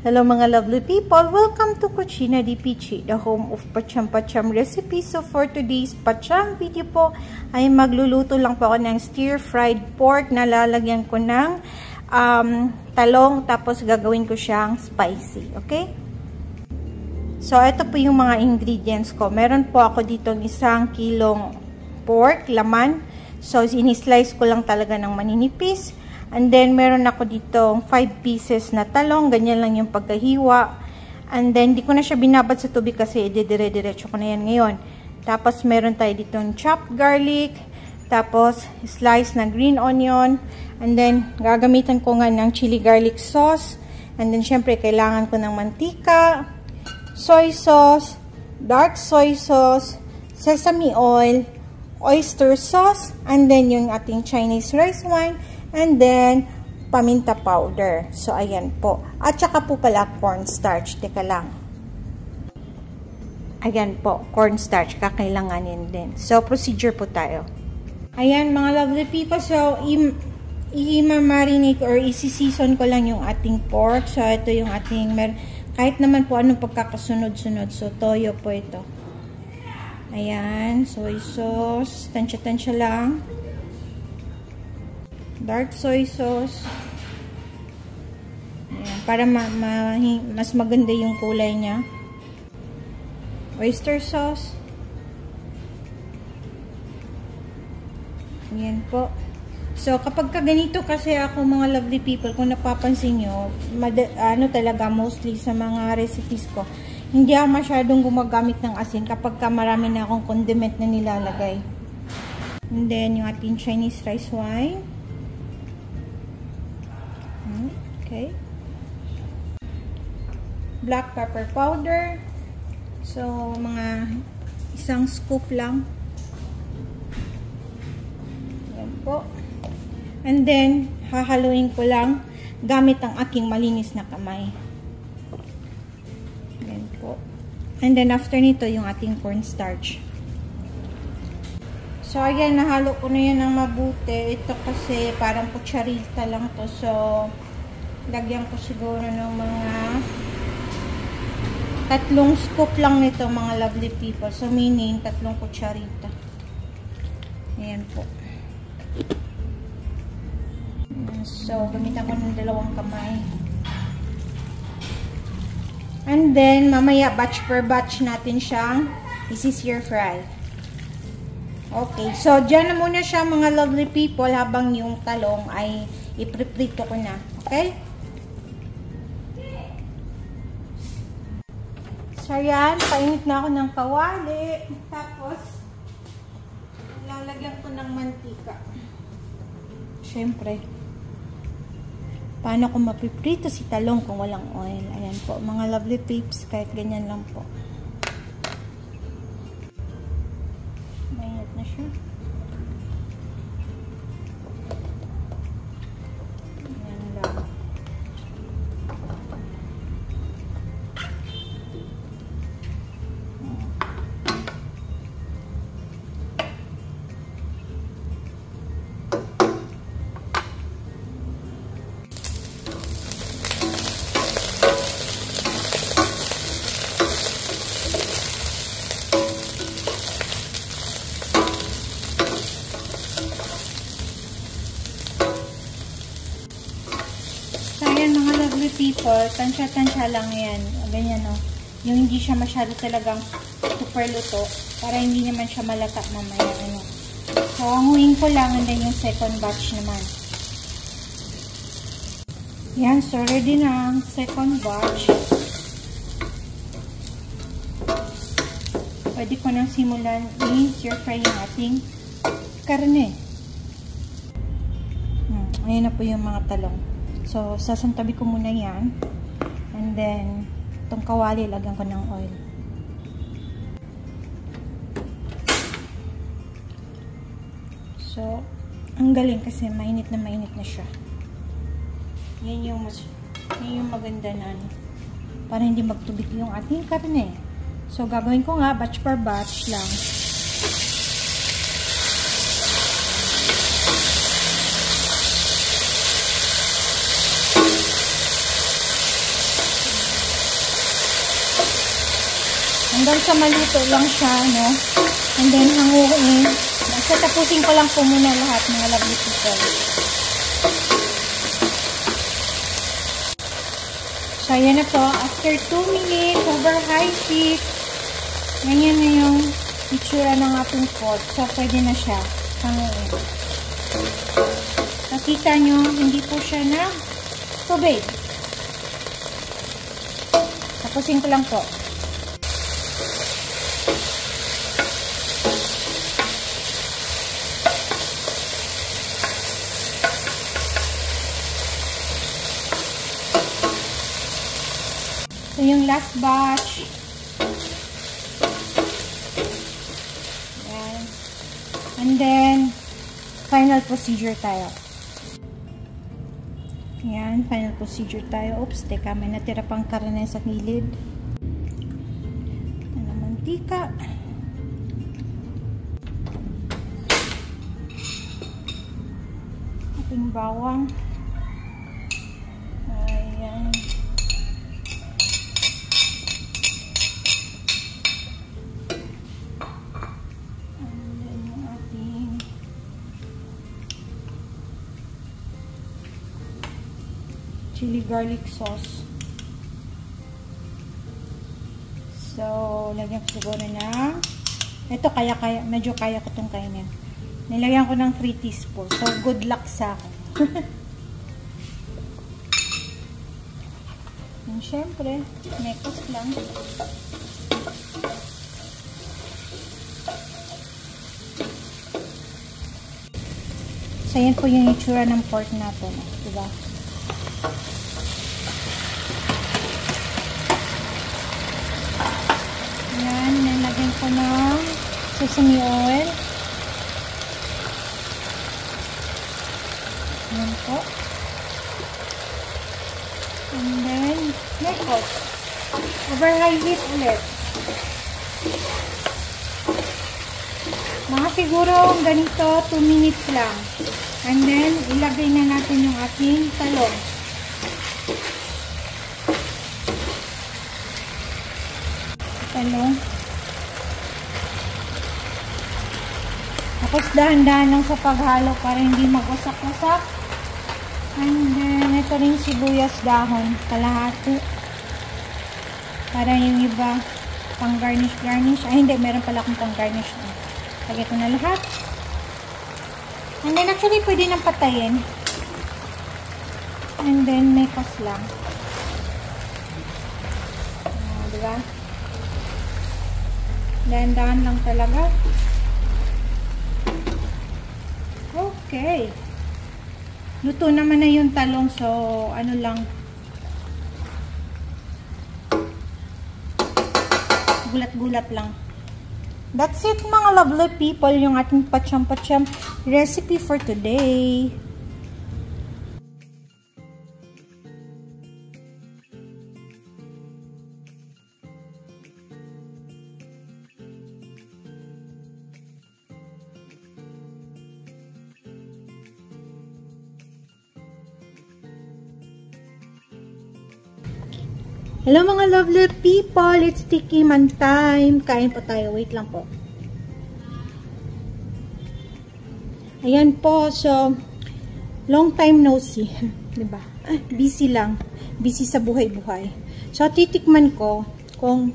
Hello mga lovely people! Welcome to Cucina di Pichi, the home of pacham-pacham recipes. So for today's pacham video po, ay magluluto lang po ako ng stir-fried pork na lalagyan ko ng talong, tapos gagawin ko siyang spicy. Okay? So ito po yung mga ingredients ko. Meron po ako dito 1 kilong pork, laman. So ini-slice ko lang talaga ng maninipis. And then, meron ako dito 5 pieces na talong. Ganyan lang yung pagkahiwa. And then, di ko na siya binabad sa tubig kasi dire-diretso ko na yan ngayon. Tapos, meron tayo dito chopped garlic. Tapos, slice na green onion. And then, gagamitan ko nga ng chili garlic sauce. And then, syempre, kailangan ko ng mantika, soy sauce, dark soy sauce, sesame oil, oyster sauce, and then yung ating Chinese rice wine. And then, paminta powder. So, ayan po. At saka po pala, cornstarch. Teka lang. Ayan po, cornstarch. Kakailanganin din. So, procedure po tayo. Ayan, mga lovely people. So, i-marinate or isi-season ko lang yung ating pork. So, ito yung ating, kahit naman po anong pagkakasunod-sunod. So, toyo po ito. Ayan, soy sauce. Tansya-tansya lang. Dark soy sauce. Ayan, para mas maganda yung kulay niya. Oyster sauce. Ayan po. So, kapag ganito kasi ako mga lovely people, kung napapansin nyo, talaga mostly sa mga recipes ko, hindi ako masyadong gumagamit ng asin kapag marami na akong condiment na nilalagay. And then, yung ating Chinese rice wine. Okay. Black pepper powder. So, mga 1 scoop lang. Yan po. And then, hahaluin ko lang gamit ang aking malinis na kamay. Yan po. And then, after nito, yung ating cornstarch. So, ayan, nahalo ko na yan ng mabuti. Ito kasi parang kutsarita lang to. So, lagyan ko siguro ng mga 3 scoop lang nito, mga lovely people. So, meaning 3 kutsarita. Ayan po. So, gamitan ko ng 2 kamay. And then, mamaya batch per batch natin siyang isi-stir fry. Okay. So, dyan na muna siya, mga lovely people, habang yung talong ay ipriprito ko na. Okay? So, yan. Painit na ako ng kawali. Tapos, lalagyan ko ng mantika. Siyempre. Paano ko mapiprito si talong kung walang oil? Ayan po, mga lovely peeps. Kahit ganyan lang po. Mainit na siya. Ayan lang. Ayan, mga lovely people, tansya-tansya lang yan. Ganyan, no? Yung hindi siya masyado talagang super luto, para hindi naman siya malata mamaya, ano. So, hanguin ko lang, and then yung second batch naman. Yan, so ready na ang second batch. Pwede ko nang simulan i-stir fry yung ating karne. Ayan na po yung mga talong. So, sasantabi ko muna yan. And then, itong kawali, lagyan ko ng oil. So, ang galing kasi mainit na siya. Yan yung maganda na para hindi magtubig yung ating karne. So, gagawin ko nga, batch per batch lang. Hanggang sa maluto lang siya, no? And then, hanguin. Basta tapusin ko lang po muna lahat, mga lovely people. So, ayan na po. After 2 minutes, over high heat, ganyan na yung itsura ng ating pot. So, pwede na siya hanguin. Nakita nyo, hindi po siya na tubig. Tapusin ko lang po. So, yung last batch. Ayan. And then, final procedure tayo. Ayan, final procedure tayo. Oops, teka, may natira pang karne sa gilid. Ano, mantika. Ating bawang. Ayan. Chili garlic sauce. So, lagyan ko siguro na ito medyo kaya ko itong kainin. Nilagyan ko ng 3 teaspoons. So, good luck sa akin. And syempre, nekos lang. So, yan po yung itsura ng pork natin. Diba? Yan, nilagyan ko ng sesame oil. Yan po. And then, nekos. Over high heat ulit. Mga siguro ganito, 2 minutes lang. And then, ilagay na natin yung ating talong. Tapos dahan-dahan lang sa paghalo para hindi magwasak-wasak. And then ito rin sibuyas dahon, kalahati. Para yung iba pang garnish. Ay hindi, meron pala akong pang garnish. Lagay ko na lahat. And then actually pwede nang patayin. And then may kas lang. Diba? Dahan-dahan lang talaga. Okay. Luto naman na yung talong. So, ano lang. Gulat-gulat lang. That's it mga lovely people. Yung ating pacham-pacham recipe for today. Hello mga lovely people, it's Tiki Man time. Kain po tayo, wait lang po. Ayan po, so long time no see, diba? Busy lang, busy sa buhay-buhay. So titikman ko kung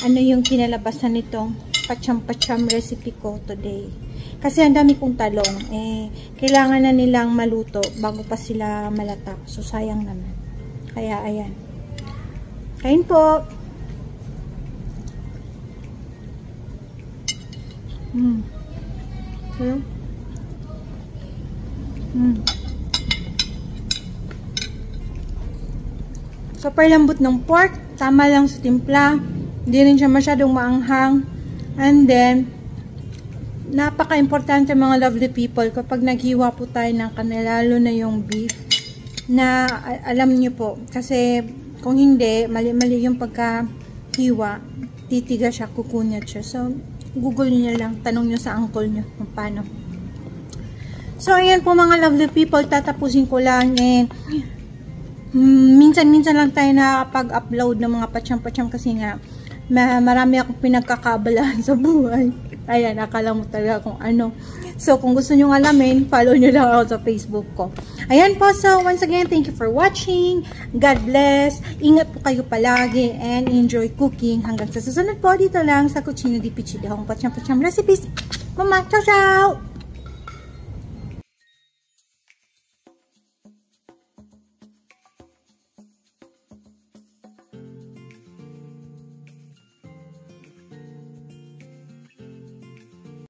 ano yung kinalabasan nitong pacham-pacham recipe ko today. Kasi ang dami kong talong, kailangan na nilang maluto bago pa sila malata. So sayang naman. Kaya ayan. Kain po. Hello? Super lambot ng pork. Tama lang sa timpla. Hindi rin siya masyadong maanghang. And then, napaka-importante mga lovely people kapag naghiwa po tayo ng kanila, lalo na yung beef, na alam nyo po. Kasi, kung hindi, mali-mali yung pagkahiwa, titiga siya, kukunyat siya. So, google nyo lang, tanong nyo sa uncle nyo kung paano. So, ayan po mga lovely people, tatapusin ko lang. Minsan-minsan lang tayo nakapag-upload ng mga pacham-pacham kasi nga, marami akong pinagkakabalahan sa buhay. Ayan, akala mo talaga kung ano. So, kung gusto nyo alamin, follow nyo lang ako sa Facebook ko. Ayan po, so once again, thank you for watching. God bless. Ingat po kayo palagi and enjoy cooking. Hanggang sa susunod po, dito lang sa Cucina di Pichi. Dahong Pacham Recipes. Mama, ciao, ciao!